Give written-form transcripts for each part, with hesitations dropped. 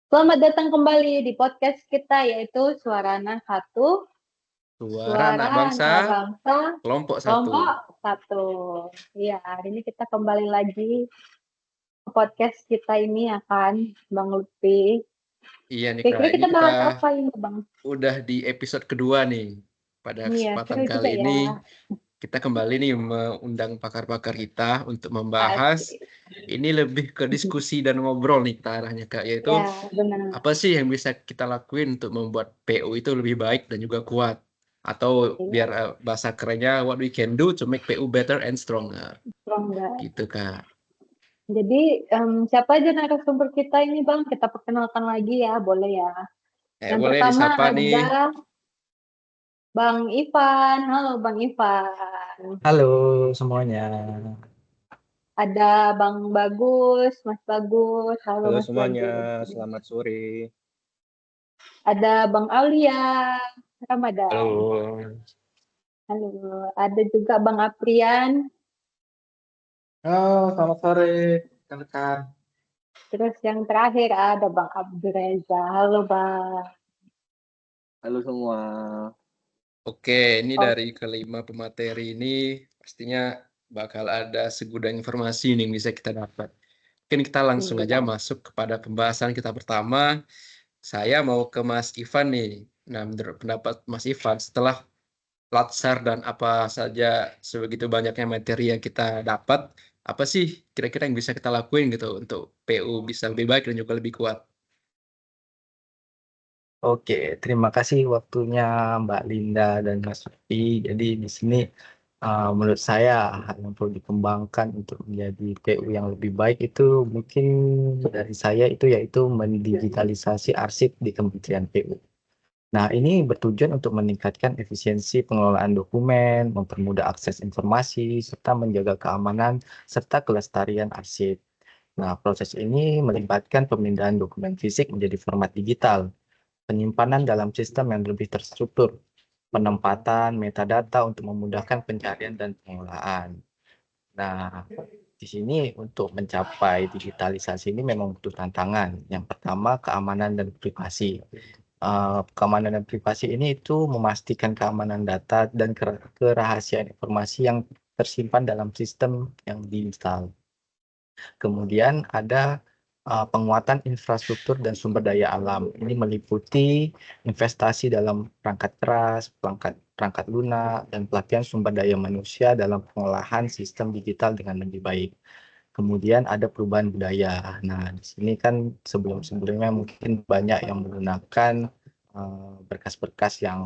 Selamat datang kembali di podcast kita yaitu Suara Anak Satu, Suara Anak Suara Bangsa, Anak Bangsa, kelompok satu. Kelompok Satu. Iya, hari ini kita kembali lagi ke podcast kita ini ya kan, Bang Lutfi. Iya nih Kak, Kira-kira ini kita kita bahas apa ini, Bang? udah di episode kedua nih. Pada Iya, kesempatan seru juga kali ya. ini kita kembali nih mengundang pakar-pakar kita untuk membahas Asik. ini lebih ke diskusi dan ngobrol nih kita arahnya Kak, yaitu Ya, benar. apa sih yang bisa kita lakuin untuk membuat PU itu lebih baik dan juga kuat. Atau biar Iya, bahasa kerennya what we can do to make PU better and stronger. strong nggak? Gitu Kak. Jadi, siapa aja narasumber kita ini, Bang? Kita perkenalkan lagi ya, boleh ya. Yang Boleh pertama disapa nih. ada Bang Ivan. Halo, Bang Ivan. Halo semuanya. Ada Bang Bagus, Mas Bagus. Halo, Halo Mas semuanya, Bagus. selamat sore. Ada Bang Aulia Ramadan. Halo. Halo. Ada juga Bang Aprian. Halo, selamat sore rekan-rekan. Terus yang terakhir ada Bang Abdurreza. Halo, Bang. Halo semua. Oke, ini Oh, dari kelima pemateri ini pastinya bakal ada segudang informasi nih yang bisa kita dapat. Mungkin kita langsung aja iya. masuk kepada pembahasan kita pertama. Saya mau ke Mas Ivan nih. Nah, menurut pendapat Mas Ivan, setelah Latsar dan apa saja sebegitu banyaknya materi yang kita dapat, apa sih kira-kira yang bisa kita lakuin gitu untuk PU bisa lebih baik dan juga lebih kuat? Oke, terima kasih waktunya Mbak Linda dan Mas Sufi. Jadi di sini menurut saya hal yang perlu dikembangkan untuk menjadi PU yang lebih baik itu mungkin dari saya itu yaitu mendigitalisasi arsip di Kementerian PU. Nah, ini bertujuan untuk meningkatkan efisiensi pengelolaan dokumen, mempermudah akses informasi, serta menjaga keamanan serta kelestarian arsip. Nah, proses ini melibatkan pemindahan dokumen fisik menjadi format digital, penyimpanan dalam sistem yang lebih terstruktur, penempatan metadata untuk memudahkan pencarian dan pengelolaan. Nah, di sini untuk mencapai digitalisasi ini memang butuh tantangan. Yang pertama, keamanan dan privasi. Keamanan dan privasi ini itu memastikan keamanan data dan kerahasiaan informasi yang tersimpan dalam sistem yang diinstal. Kemudian ada penguatan infrastruktur dan sumber daya alam. Ini meliputi investasi dalam perangkat keras, perangkat lunak, dan pelatihan sumber daya manusia dalam pengolahan sistem digital dengan lebih baik. Kemudian ada perubahan budaya. Nah, di sini kan sebelum-sebelumnya mungkin banyak yang menggunakan berkas-berkas yang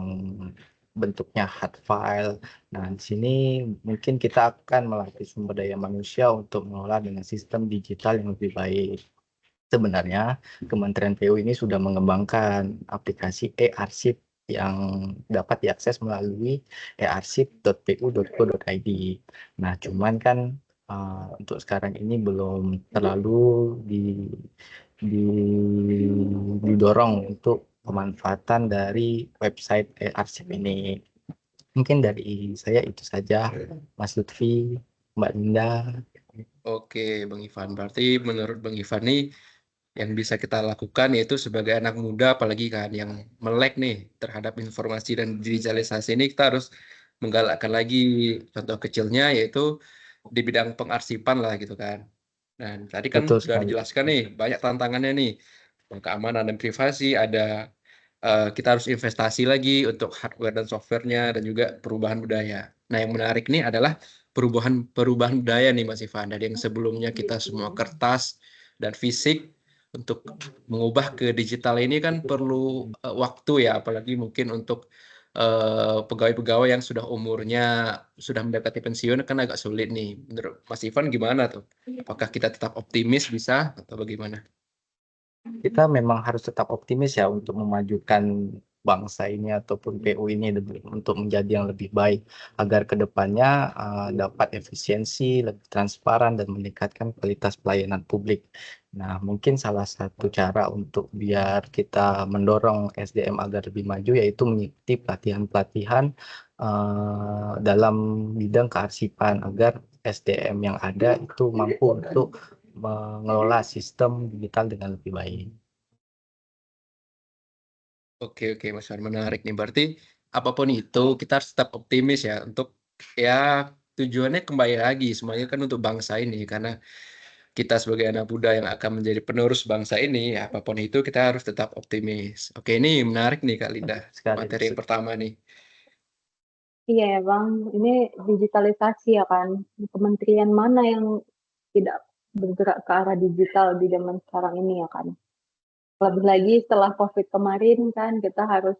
bentuknya hard file. Nah, di sini mungkin kita akan melatih sumber daya manusia untuk mengelola dengan sistem digital yang lebih baik. Sebenarnya Kementerian PU ini sudah mengembangkan aplikasi e-arsip yang dapat diakses melalui earsip.pu.go.id. Nah, cuman kan untuk sekarang ini belum terlalu didorong untuk pemanfaatan dari website e-arsip ini. Mungkin dari saya itu saja, Mas Lutfi, Mbak Linda. Oke, Bang Ivan. Berarti menurut Bang Ivan nih yang bisa kita lakukan yaitu sebagai anak muda apalagi kan yang melek nih terhadap informasi dan digitalisasi ini kita harus menggalakkan lagi contoh kecilnya yaitu di bidang pengarsipan lah gitu kan. Dan tadi kan Betul sudah sekali. dijelaskan nih banyak tantangannya nih keamanan dan privasi ada kita harus investasi lagi untuk hardware dan softwarenya dan juga perubahan budaya. Nah yang menarik nih adalah perubahan perubahan budaya nih Mas Ivan dari yang sebelumnya kita semua kertas dan fisik untuk mengubah ke digital ini kan perlu waktu ya, apalagi mungkin untuk pegawai-pegawai yang sudah umurnya sudah mendekati pensiun kan agak sulit nih. Menurut Mas Ivan gimana tuh? Apakah kita tetap optimis bisa atau bagaimana? Kita memang harus tetap optimis ya untuk memajukan bangsa ini ataupun PU ini untuk menjadi yang lebih baik agar kedepannya dapat efisiensi, lebih transparan dan meningkatkan kualitas pelayanan publik. Nah, mungkin salah satu cara untuk biar kita mendorong SDM agar lebih maju yaitu mengikuti pelatihan-pelatihan dalam bidang kearsipan agar SDM yang ada itu mampu untuk mengelola sistem digital dengan lebih baik. Oke, Mas Wan, menarik nih. Berarti apapun itu kita harus tetap optimis ya untuk ya tujuannya kembali lagi semuanya kan untuk bangsa ini karena kita sebagai anak muda yang akan menjadi penerus bangsa ini, ya apapun itu kita harus tetap optimis. Oke, ini menarik nih Kak Linda, Sekali. materi yang pertama nih. Iya ya Bang, ini digitalisasi ya kan. Kementerian mana yang tidak bergerak ke arah digital di zaman sekarang ini ya kan. Lebih lagi setelah COVID kemarin kan kita harus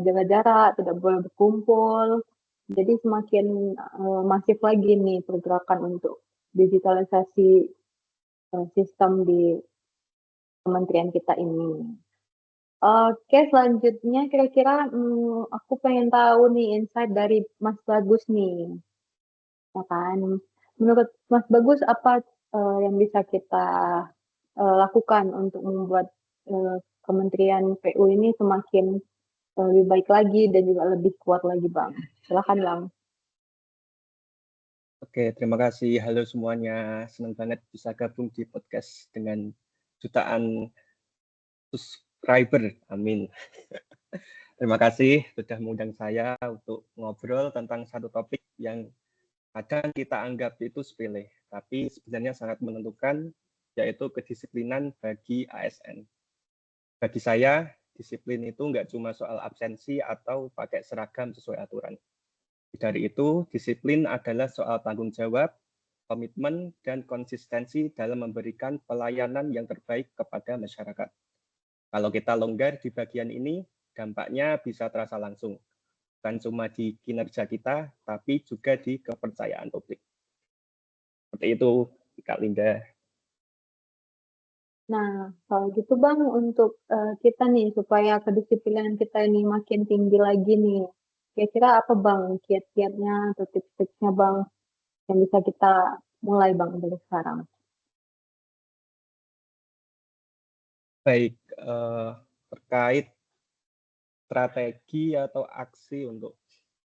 jaga jarak, tidak boleh berkumpul. Jadi semakin masif lagi nih pergerakan untuk digitalisasi sistem di kementerian kita ini. Oke, selanjutnya kira-kira aku pengen tahu nih insight dari Mas Bagus nih, ya kan. Menurut Mas Bagus apa yang bisa kita lakukan untuk membuat Kementerian PU ini semakin lebih baik lagi dan juga lebih kuat lagi, Bang? Silakan, Bang. Oke, terima kasih. Halo semuanya. Senang banget bisa gabung di podcast dengan jutaan subscriber. Amin. Terima kasih sudah mengundang saya untuk ngobrol tentang satu topik yang kadang kita anggap itu sepele, tapi sebenarnya sangat menentukan, yaitu kedisiplinan bagi ASN. Bagi saya, disiplin itu nggak cuma soal absensi atau pakai seragam sesuai aturan. Dari itu, disiplin adalah soal tanggung jawab, komitmen, dan konsistensi dalam memberikan pelayanan yang terbaik kepada masyarakat. Kalau kita longgar di bagian ini, dampaknya bisa terasa langsung. Bukan cuma di kinerja kita, tapi juga di kepercayaan publik. Seperti itu, Kak Linda. Nah, kalau gitu Bang, untuk kita nih, supaya kedisiplinan kita ini makin tinggi lagi nih, kira-kira apa Bang kiat-kiatnya atau tips-tipsnya Bang yang bisa kita mulai Bang dari sekarang? Baik, terkait strategi atau aksi untuk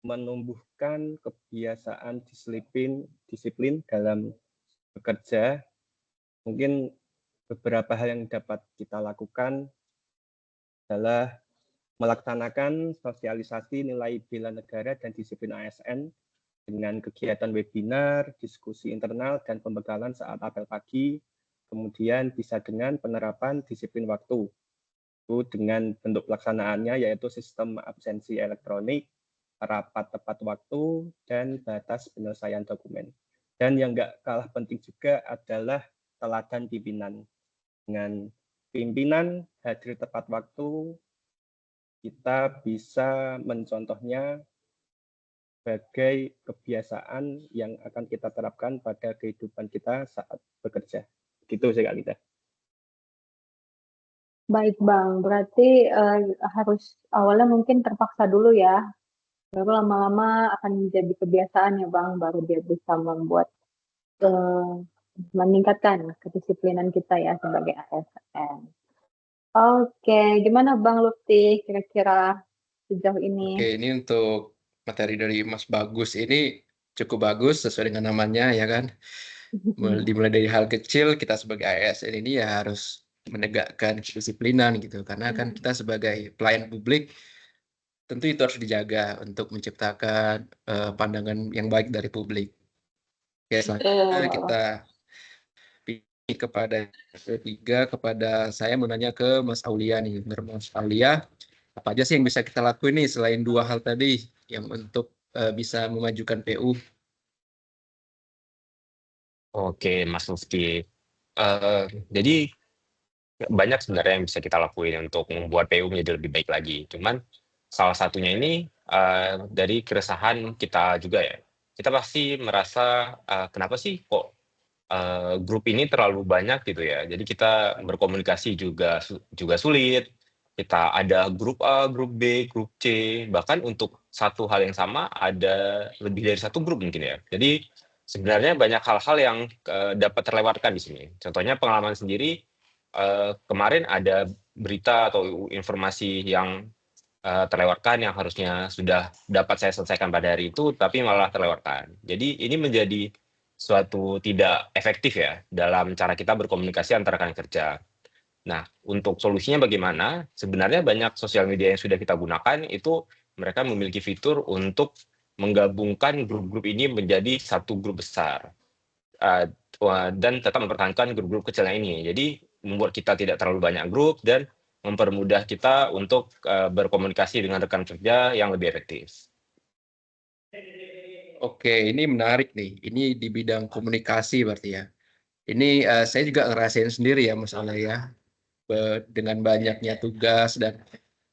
menumbuhkan kebiasaan disiplin dalam bekerja, mungkin beberapa hal yang dapat kita lakukan adalah melaksanakan sosialisasi nilai bela negara dan disiplin ASN dengan kegiatan webinar, diskusi internal, dan pembekalan saat apel pagi. Kemudian bisa dengan penerapan disiplin waktu. Itu dengan bentuk pelaksanaannya yaitu sistem absensi elektronik, rapat tepat waktu, dan batas penyelesaian dokumen. Dan yang nggak kalah penting juga adalah teladan pimpinan. Dengan pimpinan hadir tepat waktu, kita bisa mencontohnya sebagai kebiasaan yang akan kita terapkan pada kehidupan kita saat bekerja. Gitu sih Kak Lita. Baik Bang, berarti harus awalnya mungkin terpaksa dulu ya, baru lama-lama akan menjadi kebiasaan ya Bang, baru dia bisa membuat meningkatkan kedisiplinan kita ya sebagai ASN. Oke, gimana Bang Lutfi kira-kira sejauh ini? Oke, ini untuk materi dari Mas Bagus ini cukup bagus sesuai dengan namanya ya kan. Dimulai dari hal kecil kita sebagai ASN ini ya harus menegakkan kedisiplinan gitu karena kan kita sebagai pelayan publik tentu itu harus dijaga untuk menciptakan pandangan yang baik dari publik. Oke, selanjutnya kita pilih kepada ketiga kepada saya mau nanya ke Mas Aulia nih. Menurut Mas Aulia, apa aja sih yang bisa kita lakuin nih selain dua hal tadi yang untuk bisa memajukan PU? Oke, Mas Lutfi. Jadi banyak sebenarnya yang bisa kita lakuin untuk membuat PU menjadi lebih baik lagi. Cuman salah satunya ini dari keresahan kita juga ya. Kita pasti merasa kenapa sih kok grup ini terlalu banyak gitu ya. Jadi kita berkomunikasi juga sulit. Kita ada grup A, grup B, grup C. Bahkan untuk satu hal yang sama ada lebih dari satu grup mungkin ya. Jadi sebenarnya banyak hal-hal yang dapat terlewatkan di sini. Contohnya pengalaman sendiri, kemarin ada berita atau informasi yang terlewatkan yang harusnya sudah dapat saya selesaikan pada hari itu, tapi malah terlewatkan. Jadi ini menjadi suatu tidak efektif ya dalam cara kita berkomunikasi antara rekan kerja. Nah, untuk solusinya bagaimana? Sebenarnya banyak sosial media yang sudah kita gunakan itu mereka memiliki fitur untuk menggabungkan grup-grup ini menjadi satu grup besar. Dan tetap mempertahankan grup-grup kecilnya ini. Jadi membuat kita tidak terlalu banyak grup dan mempermudah kita untuk berkomunikasi dengan rekan kerja yang lebih efektif. Oke, ini menarik nih. Ini di bidang komunikasi berarti ya. Ini saya juga ngerasain sendiri ya Mas Ale ya. Dengan banyaknya tugas dan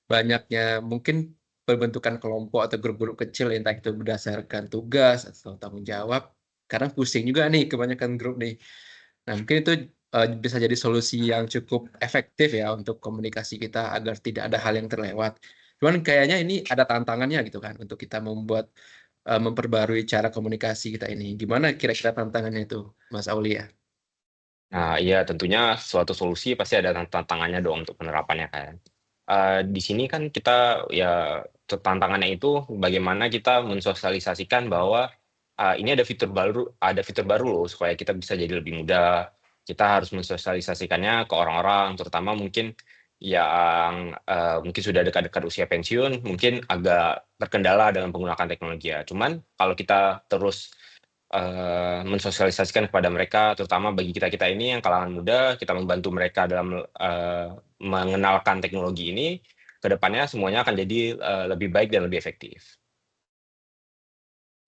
banyaknya mungkin pembentukan kelompok atau grup-grup kecil entah itu berdasarkan tugas atau tanggung jawab. Karena pusing juga nih kebanyakan grup nih. Nah, mungkin itu bisa jadi solusi yang cukup efektif ya untuk komunikasi kita agar tidak ada hal yang terlewat. Cuman kayaknya ini ada tantangannya gitu kan untuk kita memperbarui cara komunikasi kita ini. Gimana kira-kira tantangannya itu, Mas Aulia? Nah, iya tentunya suatu solusi pasti ada tantangannya dong untuk penerapannya kan. Di sini kan kita ya tantangannya itu bagaimana kita mensosialisasikan bahwa ini ada fitur baru loh supaya kita bisa jadi lebih mudah. Kita harus mensosialisasikannya ke orang-orang, terutama mungkin yang mungkin sudah dekat-dekat usia pensiun, mungkin agak terkendala dengan penggunaan teknologi ya. Cuman kalau kita terus mensosialisasikan kepada mereka, terutama bagi kita-kita ini yang kalangan muda, kita membantu mereka dalam mengenalkan teknologi ini, ke depannya semuanya akan jadi lebih baik dan lebih efektif.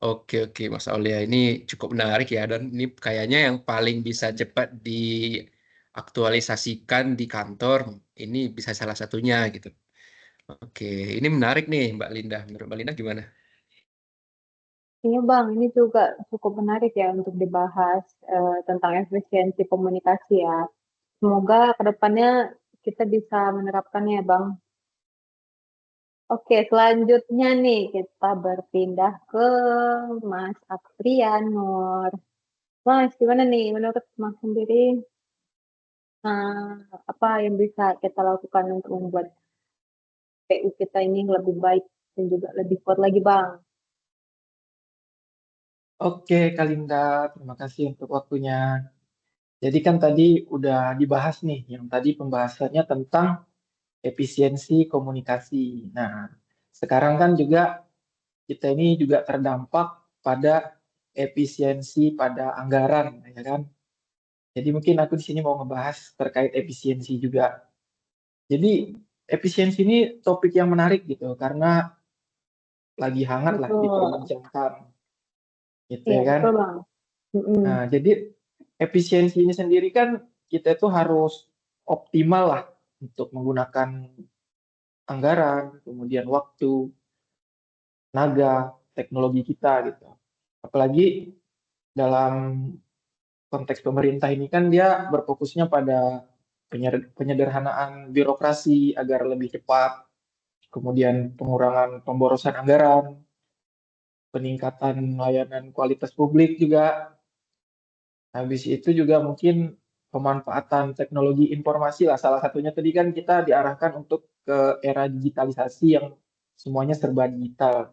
Oke, oke, Mas Aulia. Ini cukup menarik ya, dan ini kayaknya yang paling bisa cepat diaktualisasikan di kantor, ini bisa salah satunya gitu. Oke, ini menarik nih Mbak Linda. Menurut Mbak Linda gimana? Iya Bang, ini juga cukup menarik ya untuk dibahas tentang efisiensi komunikasi ya. Semoga kedepannya kita bisa menerapkannya ya Bang. Oke, selanjutnya nih kita berpindah ke Mas Aprianur. Mas, gimana nih menurut Mas sendiri? Apa yang bisa kita lakukan untuk membuat PU kita ini lebih baik dan juga lebih kuat lagi Bang? Oke, Kalinda, terima kasih untuk waktunya. Jadi kan tadi udah dibahas nih, yang tadi pembahasannya tentang efisiensi komunikasi. Nah, sekarang kan juga kita ini juga terdampak pada efisiensi pada anggaran, ya kan? Jadi mungkin aku di sini mau ngebahas terkait efisiensi juga. Jadi efisiensi ini topik yang menarik gitu, karena lagi hangat lah Betul. diperbincangkan, gitu Iya, ya kan? betul Bang. Mm-mm. Nah, jadi efisiensi ini sendiri kan kita itu harus optimal lah untuk menggunakan anggaran, kemudian waktu, tenaga, teknologi kita gitu. Apalagi dalam konteks pemerintah ini kan dia berfokusnya pada penyederhanaan birokrasi agar lebih cepat, kemudian pengurangan pemborosan anggaran, peningkatan layanan kualitas publik juga. Habis itu juga mungkin pemanfaatan teknologi informasi lah. Salah satunya tadi kan kita diarahkan untuk ke era digitalisasi yang semuanya serba digital.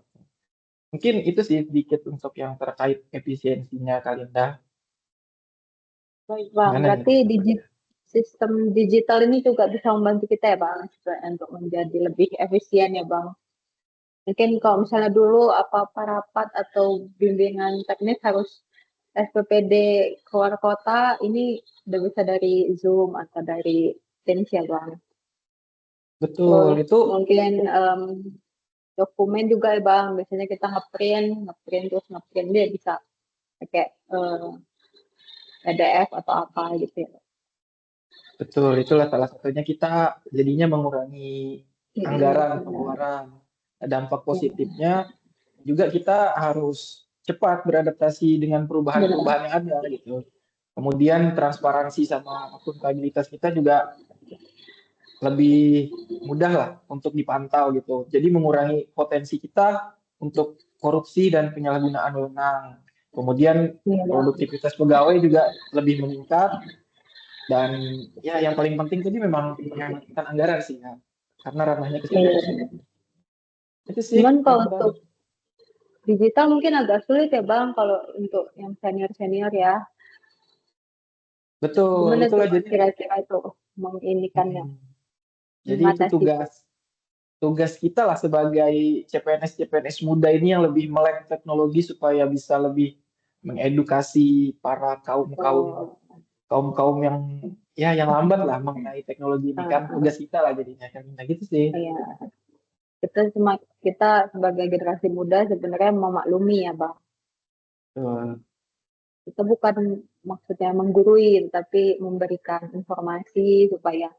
Mungkin itu sih sedikit untuk yang terkait efisiensinya Kalinda. Baik Bang, Gimana berarti nih? sistem digital ini juga bisa membantu kita ya Bang, supaya untuk menjadi lebih efisien ya Bang. Mungkin kalau misalnya dulu apa-apa rapat atau bimbingan teknis harus SPPD keluar kota, ini udah bisa dari Zoom atau dari Teams ya Bang. Betul, Terus itu mungkin dokumen juga ya Bang, biasanya kita ngeprint dia bisa pakai PDF atau apa gitu ya. betul, itulah salah satunya kita jadinya mengurangi anggaran Benar. pengeluaran. Dampak Ya, positifnya juga kita harus cepat beradaptasi dengan benar. perubahan-perubahan yang ada gitu. Kemudian transparansi sama akuntabilitas kita juga lebih mudah lah untuk dipantau gitu. Jadi mengurangi potensi kita untuk korupsi dan penyalahgunaan wewenang. Kemudian Iya Bang. produktivitas pegawai juga lebih meningkat dan ya yang paling penting tadi memang menghematkan anggaran sih ya. Karena ranahnya ke situ. Iya. Itu sih. Cuman kalau untuk digital mungkin agak sulit ya Bang kalau untuk yang senior-senior ya. Betul, Gimana tuh itulah Bang jadi kira-kira itu? menginikannya, Jadi itu mengatasi. tugas kita lah sebagai CPNS muda ini yang lebih melek teknologi supaya bisa lebih mengedukasi para kaum yang lambat lah mengenai teknologi ini kan tugas kita lah jadinya kan gitu sih. Iya, kita sebagai generasi muda sebenarnya memaklumi ya Bang. Kita bukan maksudnya menggurui, tapi memberikan informasi supaya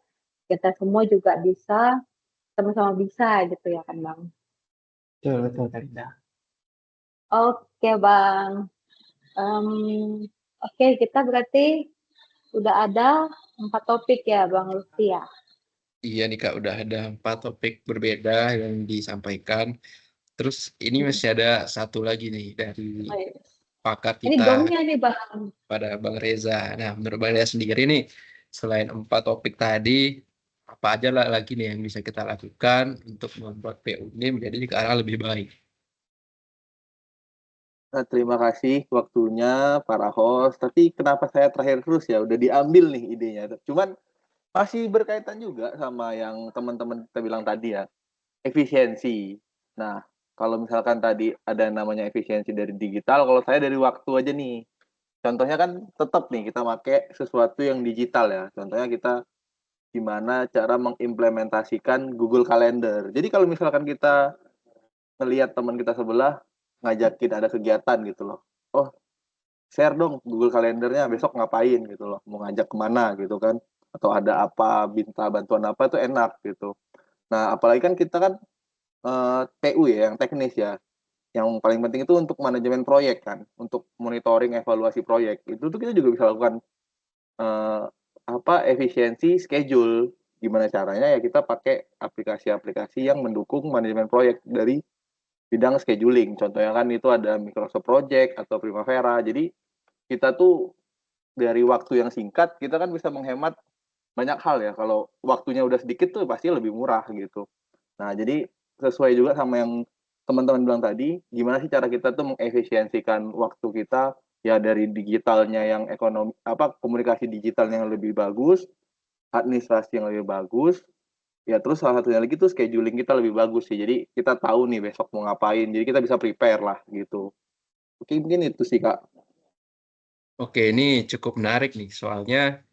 kita semua juga bisa sama-sama bisa gitu ya kan Bang. Betul Karinda. Oke Bang. Oke, kita berarti udah ada 4 topik ya Bang Lutfi ya. Iya nih Kak, udah ada 4 topik berbeda yang disampaikan. Terus ini masih ada satu lagi nih dari pakar Ini kita gongnya nih Bang. pada Bang Reza. Nah, menurut Bang Reza sendiri nih, selain 4 topik tadi, apa aja lah lagi nih yang bisa kita lakukan untuk membuat PU ini menjadi ke arah lebih baik? Nah, terima kasih waktunya para host. Tapi kenapa saya terakhir terus ya? Udah diambil nih idenya. Cuman masih berkaitan juga sama yang teman-teman kita bilang tadi ya, efisiensi. Nah, kalau misalkan tadi ada namanya efisiensi dari digital, kalau saya dari waktu aja nih. Contohnya kan tetap nih kita pakai sesuatu yang digital ya. Contohnya kita gimana cara mengimplementasikan Google Calendar. Jadi kalau misalkan kita melihat teman kita sebelah ngajakin ada kegiatan gitu loh. Oh, share dong Google Kalendernya besok ngapain gitu loh. Mau ngajak kemana gitu kan. Atau ada apa, minta bantuan apa itu enak gitu. Nah, apalagi kan kita kan TU ya, yang teknis ya. Yang paling penting itu untuk manajemen proyek kan. Untuk monitoring, evaluasi proyek. Itu tuh kita juga bisa lakukan efisiensi schedule. Gimana caranya ya kita pakai aplikasi-aplikasi yang mendukung manajemen proyek dari bidang scheduling. Contohnya kan itu ada Microsoft Project atau Primavera. Jadi kita tuh dari waktu yang singkat kita kan bisa menghemat banyak hal ya. Kalau waktunya udah sedikit tuh pasti lebih murah gitu. Nah, jadi sesuai juga sama yang teman-teman bilang tadi, gimana sih cara kita tuh mengefisiensikan waktu kita ya dari digitalnya yang komunikasi digitalnya yang lebih bagus, administrasi yang lebih bagus, ya terus salah satunya lagi tuh scheduling kita lebih bagus sih. Jadi kita tahu nih besok mau ngapain. Jadi kita bisa prepare lah gitu. Oke, mungkin itu sih Kak. Oke, ini cukup menarik nih, soalnya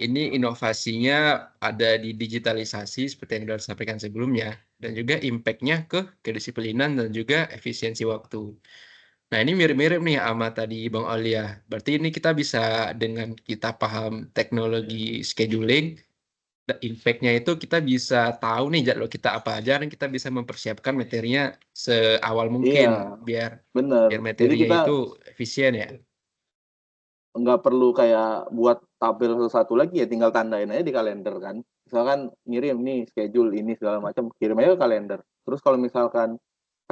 ini inovasinya ada di digitalisasi seperti yang sudah disampaikan sebelumnya, dan juga impact-nya ke kedisiplinan dan juga efisiensi waktu. Nah, ini mirip-mirip nih sama tadi Bang Aulia. Berarti ini kita bisa dengan kita paham teknologi scheduling, impact-nya itu kita bisa tahu nih jadwal kita apa aja dan kita bisa mempersiapkan materinya seawal mungkin Iya, biar bener. Jadi materinya kita itu efisien ya. nggak perlu kayak buat tabel satu lagi ya, tinggal tandain aja di kalender kan. Misalkan ngirim nih schedule ini segala macam, kirim aja ke kalender. Terus kalau misalkan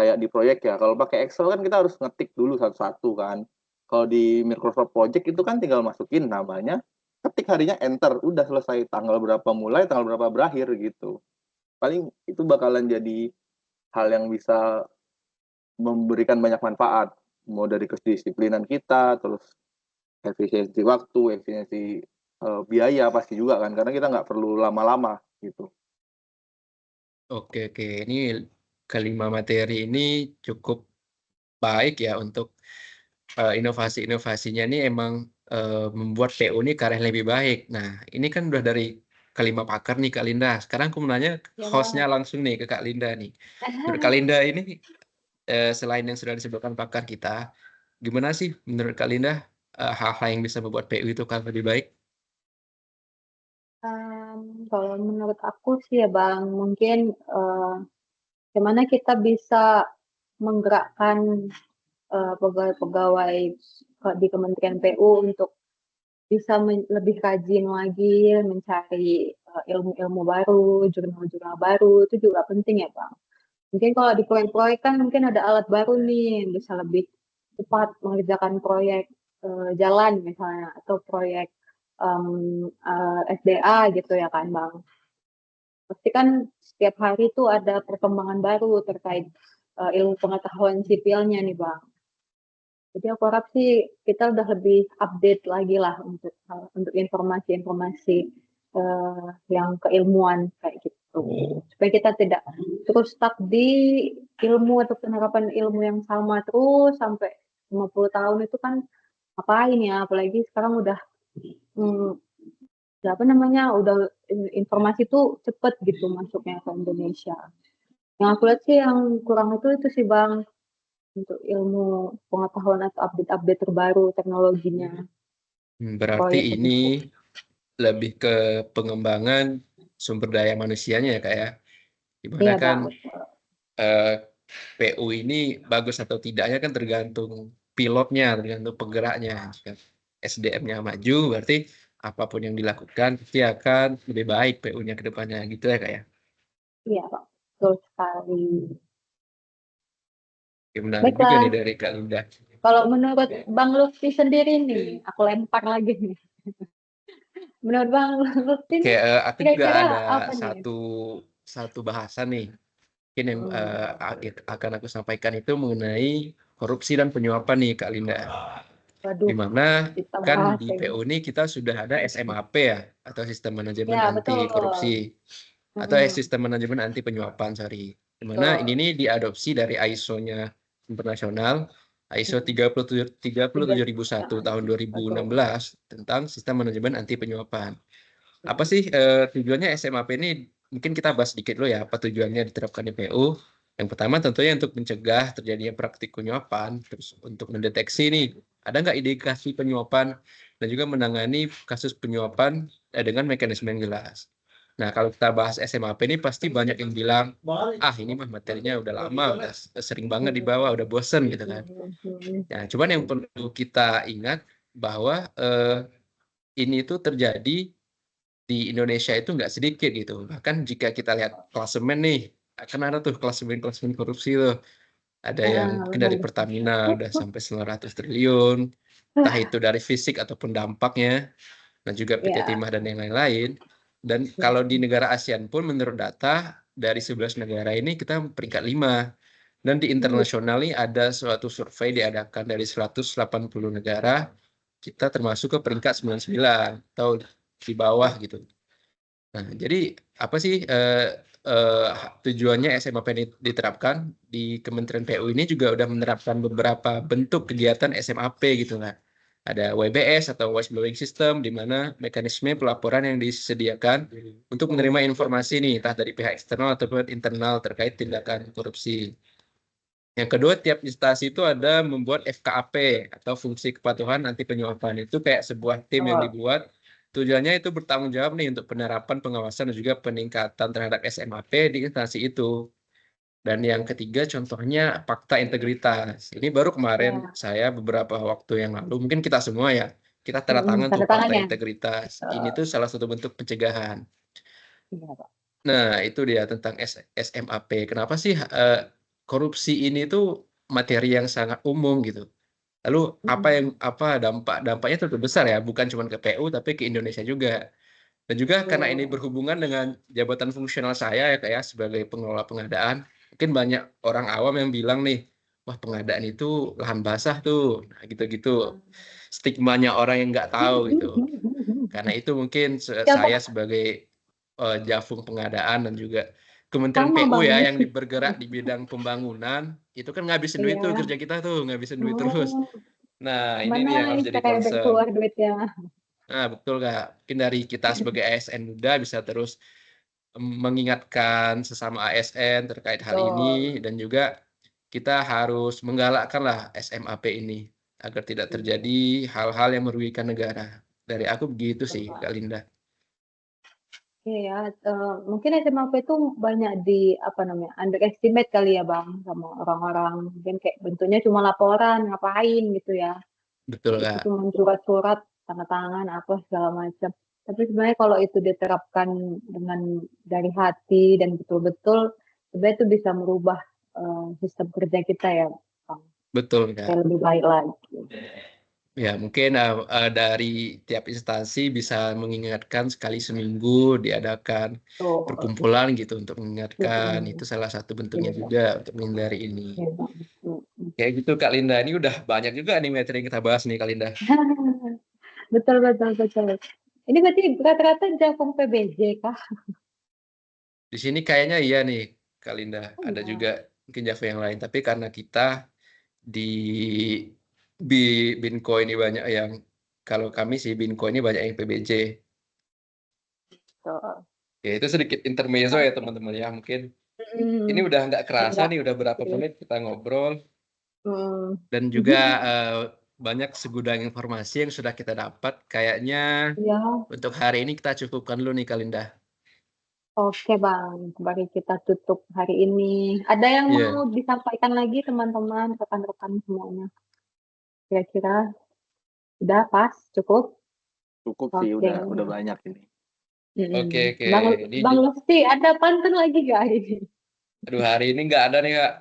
kayak di proyek ya, kalau pakai Excel kan kita harus ngetik dulu satu-satu kan. Kalau di Microsoft Project itu kan tinggal masukin namanya, ketik harinya enter, udah selesai tanggal berapa mulai, tanggal berapa berakhir gitu. Paling itu bakalan jadi hal yang bisa memberikan banyak manfaat, mau dari kedisiplinan kita, terus efisiensi waktu, efisiensi biaya pasti juga kan, karena kita nggak perlu lama-lama gitu. Oke, ini kelima materi ini cukup baik ya untuk inovasi-inovasinya ini emang membuat PU ini ke arah yang lebih baik. Nah, ini kan udah dari kelima pakar nih Kak Linda. Sekarang aku mau nanya Ya, hostnya Bang. langsung nih ke Kak Linda nih. Menurut Kak Linda ini selain yang sudah disebutkan pakar kita, gimana sih menurut Kak Linda hal-hal yang bisa membuat PU itu kan lebih baik? Kalau menurut aku sih ya Bang, mungkin gimana kita bisa menggerakkan pegawai-pegawai di Kementerian PU untuk bisa lebih rajin lagi mencari ilmu-ilmu baru, jurnal-jurnal baru, itu juga penting ya Bang. Mungkin kalau di proyek-proyek kan mungkin ada alat baru nih yang bisa lebih cepat mengerjakan proyek jalan misalnya atau proyek SDA gitu ya kan Bang. Pasti kan setiap hari tuh ada perkembangan baru terkait ilmu pengetahuan sipilnya nih Bang. Jadi aku harap sih kita udah lebih update lagi lah untuk informasi-informasi yang keilmuan kayak gitu. Supaya kita tidak terus stuck di ilmu atau penerapan ilmu yang sama terus sampai 50 tahun itu kan ngapain ya? Apalagi sekarang udah apa namanya? Udah informasi tuh cepet gitu masuknya ke Indonesia. Yang aku lihat sih yang kurang itu sih Bang, untuk ilmu pengetahuan atau update-update terbaru teknologinya. Berarti Proyek ini lebih ke pengembangan sumber daya manusianya ya Kak ya. Dimana Iya kan Bang. PU ini bagus atau tidaknya kan tergantung pilotnya, tergantung penggeraknya. Jika SDM-nya maju, berarti apapun yang dilakukan pasti akan lebih baik PU-nya ke depannya gitu ya Kak ya. Iya Bang. Betul sekali. Ya, menarik juga Baiklah. nih dari Kak Linda. Kalau menurut Bang Lutfi sendiri nih, aku lempar lagi nih. Menurut Bang Lutfi nih, Kayak aku juga kira-kira ada apa nih? satu bahasan nih. Mungkin yang akan aku sampaikan itu mengenai korupsi dan penyuapan nih Kak Linda. Waduh, Dimana kita kan bahas di ini. PU ini kita sudah ada SMAP ya, atau Sistem Manajemen Ya, Anti betul. Korupsi, atau Sistem Manajemen Anti Penyuapan, sorry. Dimana ini nih diadopsi dari ISO-nya internasional, ISO 37001 tahun 2016 tentang Sistem Manajemen Anti Penyuapan. Apa sih tujuannya SMAP ini? Mungkin kita bahas sedikit dulu ya, apa tujuannya diterapkan di PU. Yang pertama tentunya untuk mencegah terjadinya praktik penyuapan, terus untuk mendeteksi nih, ada nggak indikasi penyuapan, dan juga menangani kasus penyuapan dengan mekanisme yang jelas. Nah, kalau kita bahas SMAP ini pasti banyak yang bilang, ini mah materinya udah lama, udah sering banget dibawa, udah bosen gitu kan. Nah, cuman yang perlu kita ingat bahwa ini tuh terjadi di Indonesia itu nggak sedikit gitu. Bahkan jika kita lihat klasemen nih, akan ada tuh klasemen korupsi tuh. Ada yang mungkin dari Pertamina udah sampai 900 triliun, entah itu dari fisik ataupun dampaknya, dan juga PT Timah dan yang lain-lain. Dan kalau di negara ASEAN pun menurut data dari 11 negara ini kita peringkat 5. Dan di internasional nih ada suatu survei diadakan dari 180 negara, kita termasuk ke peringkat 99 atau di bawah gitu. Nah, jadi apa sih tujuannya SMAP ini diterapkan? Di Kementerian PU ini juga udah menerapkan beberapa bentuk kegiatan SMAP gitu kan. Ada WBS atau whistleblowing system, di mana mekanisme pelaporan yang disediakan untuk menerima informasi nih, entah dari pihak eksternal ataupun internal terkait tindakan korupsi. Yang kedua, tiap instansi itu ada membuat FKAP atau fungsi kepatuhan anti penyuapan. Itu kayak sebuah tim yang dibuat. Tujuannya itu bertanggung jawab nih untuk penerapan, pengawasan, dan juga peningkatan terhadap SMAP di instansi itu. Dan yang ketiga contohnya fakta integritas. Ini baru kemarin saya beberapa waktu yang lalu, mungkin kita semua ya, kita tanda tangan tuh fakta integritas. Ini tuh salah satu bentuk pencegahan. Nah, itu dia tentang SMAP. Kenapa sih korupsi ini tuh materi yang sangat umum gitu. Lalu dampaknya tentu besar ya, bukan cuma ke PU tapi ke Indonesia juga. Dan juga karena ini berhubungan dengan jabatan fungsional saya ya kayak sebagai pengelola pengadaan, mungkin banyak orang awam yang bilang nih, wah pengadaan itu lahan basah tuh, nah, gitu-gitu. Stigmanya orang yang nggak tahu gitu. Karena itu mungkin saya sebagai Jafung Pengadaan dan juga Kementerian PU ya yang bergerak di bidang pembangunan, itu kan ngabisin duit tuh kerja kita tuh, ngabisin duit terus. Nah, ini nih yang harus jadi concern. Nah, betul Kak. Mungkin dari kita sebagai ASN muda bisa terus mengingatkan sesama ASN terkait hal ini, dan juga kita harus menggalakkan lah SMAP ini agar tidak terjadi hal-hal yang merugikan negara. Dari aku begitu sih, Kak Linda. Iya, mungkin SMAP itu banyak underestimate kali ya Bang, sama orang-orang. Mungkin kayak bentuknya cuma laporan, ngapain gitu ya. Betul Kak. Cuma surat-surat, tanda tangan, apa segala macam. Tapi sebenarnya kalau itu diterapkan dengan dari hati dan betul-betul, sebenarnya itu bisa merubah sistem kerja kita ya Bang. Betul Kak. Lebih baik lagi. Ya, mungkin dari tiap instansi bisa mengingatkan sekali seminggu diadakan perkumpulan gitu untuk mengingatkan. Itu salah satu bentuknya juga untuk menghindari ini. Kayak gitu Kak Linda, ini udah banyak juga nih materi yang kita bahas nih Kak Linda. Betul. Ini berarti rata-rata Javong PBJ kah? Di sini kayaknya iya nih, Kak Linda. Oh, Ada iya. juga mungkin Java yang lain. Tapi karena kita di Binko ini banyak yang, kalau kami sih Binko ini banyak yang PBJ. Tuh. Ya itu sedikit intermezzo ya Oke. teman-teman ya. Mungkin Mm, ini udah nggak kerasa enggak. nih, udah berapa menit kita ngobrol. Dan Hmm. juga banyak segudang informasi yang sudah kita dapat. Kayaknya Ya, untuk hari ini kita cukupkan dulu nih Kak Linda. oke Bang. Mari kita tutup hari ini. Ada yang Iya. mau disampaikan lagi teman-teman, rekan-rekan semuanya? Kira-kira udah pas, cukup? Cukup sih, Oke. udah banyak ini. Oke. Bang Lutfi, ada pantun lagi gak hari ini? Aduh, hari ini nggak ada nih Kak.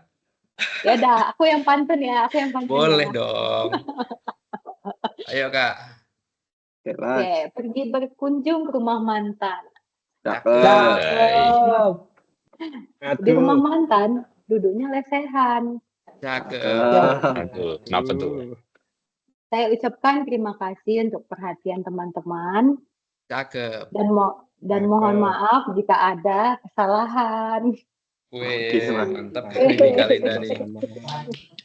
Ya udah, aku yang pantun ya. Boleh dong. Ayo Kak. Oke lah. Oke, pergi berkunjung ke rumah mantan. Cakep. Di rumah mantan, duduknya lesehan. Cakep. Aduh, kenapa tuh? Saya ucapkan terima kasih untuk perhatian teman-teman Cakep. dan mohon maaf jika ada kesalahan. Wih, Oke, Mas. mantap ini Kak Linda nih.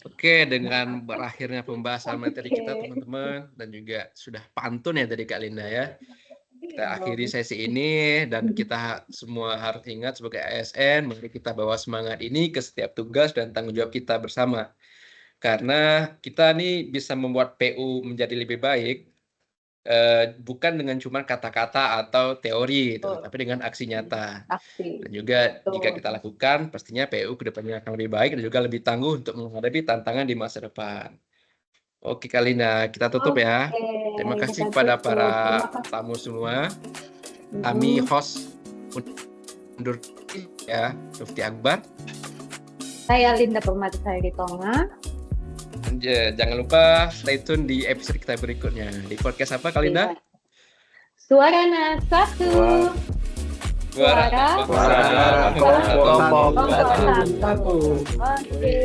Oke, dengan berakhirnya pembahasan materi kita teman-teman, dan juga sudah pantun ya tadi Kak Linda ya. Kita akhiri sesi ini, dan kita semua harus ingat sebagai ASN, mari kita bawa semangat ini ke setiap tugas dan tanggung jawab kita bersama. Karena kita nih bisa membuat PU menjadi lebih baik, bukan dengan cuma kata-kata atau teori, tapi dengan aksi nyata. Aksi. Dan juga Betul. jika kita lakukan, pastinya PU kedepannya akan lebih baik dan juga lebih tangguh untuk menghadapi tantangan di masa depan. Oke Kak Linda, kita tutup ya. Terima kasih kepada para tamu semua. Kami host undur diri ya, Lutfi Akbar. Saya Linda Permatasari Tonga. Jangan lupa stay tune di episode kita berikutnya. Di podcast apa Kak Linda? Suarana satu. Suara kelompok satu. Oke.